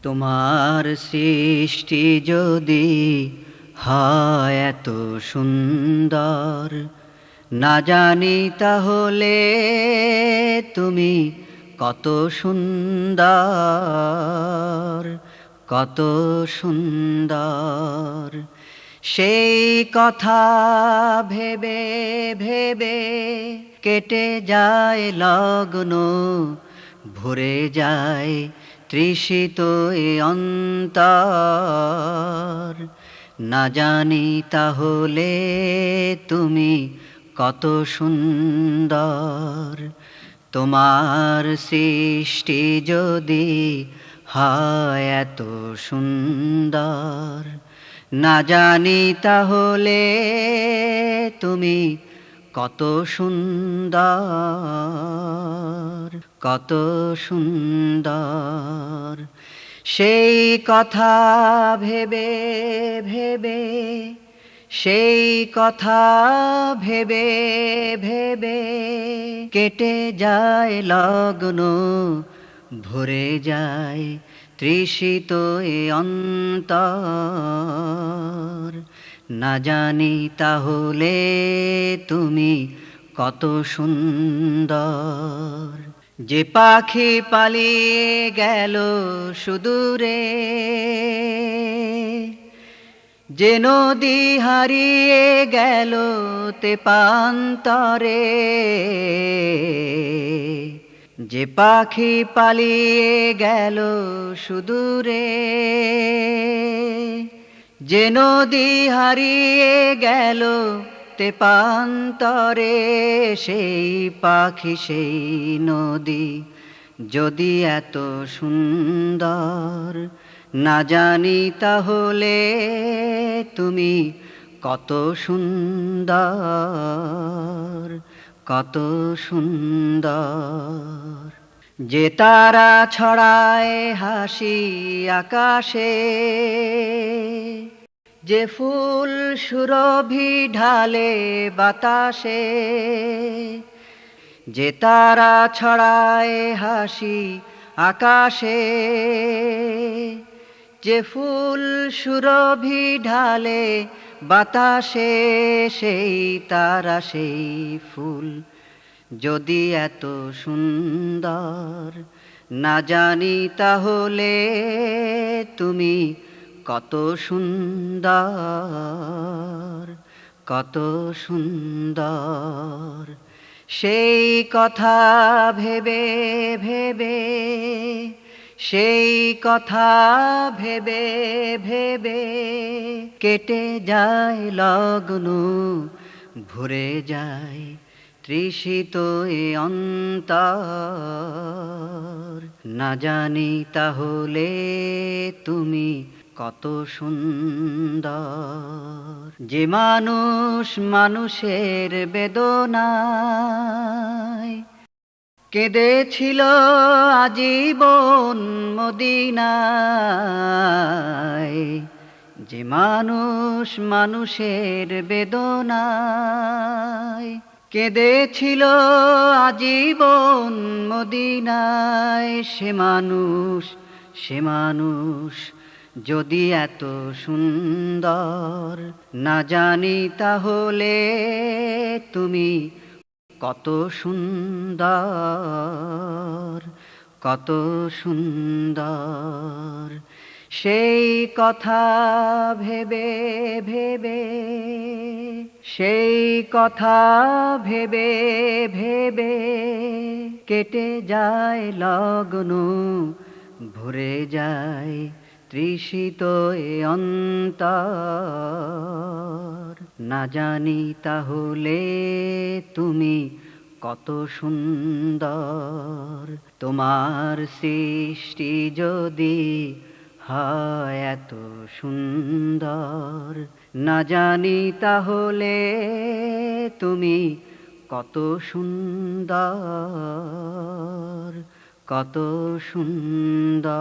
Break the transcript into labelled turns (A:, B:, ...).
A: তোমার সৃষ্টি যদি হয় এত সুন্দর, না জানি তাহলে তুমি কত সুন্দর, কত সুন্দর। সেই কথা ভেবে ভেবে কেটে যায় লগ্ন, ভরে যায় তৃষিত এ অন্তর। না জানি তাহলে তুমি কত সুন্দর। তোমার সৃষ্টি যদি হয় এত সুন্দর, না জানি তাহলে তুমি কত সুন্দর, কত সুন্দর। সেই কথা ভেবে ভেবে, সেই কথা ভেবে ভেবে কেটে যায় লগ্ন, ভরে যায় তৃষিত এ অন্তর। না জানি তাহলে তুমি কত সুন্দর। যে পাখি পালিয়ে গেল সুদূরে, যে নদী হারিয়ে গেল তেপান্তরে, যে পাখি পালিয়ে গেল সুদূরে, যে নদী হারিয়ে গেল তেপান্তরে, সেই পাখি সেই নদী যদি এত সুন্দর, না জানি তাহলে তুমি কত সুন্দর, কত সুন্দর। যে তারা ছড়ায় হাসি আকাশে, যে ফুল সুরভি ঢালে বাতাসে, যে তারা ছড়ায় হাসি আকাশে, যে ফুল সুরভি ঢালে বাতাসে, সেই তারা সেই ফুল যদি এত সুন্দর, না জানি তাহলে তুমি কত সুন্দর, কত সুন্দর। সেই কথা ভেবে ভেবে, সেই কথা ভেবে ভেবে কেটে যায় লগ্ন, ভরে যায় তৃষিত এ অন্তর। না জানি তাহলে তুমি কত সুন্দর। যে মানুষ মানুষের বেদনায় কেঁদেছিল আজীবন মদিনায়, যে মানুষ মানুষের বেদনায় কেঁদেছিল আজীবন মদিনায়, সে মানুষ, সে মানুষ যদি এত সুন্দর, না জানি তাহলে তুমি কত সুন্দর, কত সুন্দর। সেই কথা ভেবে ভেবে, সেই কথা ভেবে ভেবে কেটে যায় লগ্ন, ভরে যায় তৃষিত এ অন্তর। না জানি তাহলে তুমি কত সুন্দর। তোমার সৃষ্টি যদি হয় এত সুন্দর, না জানি তাহলে তুমি কত সুন্দর, কত সুন্দর।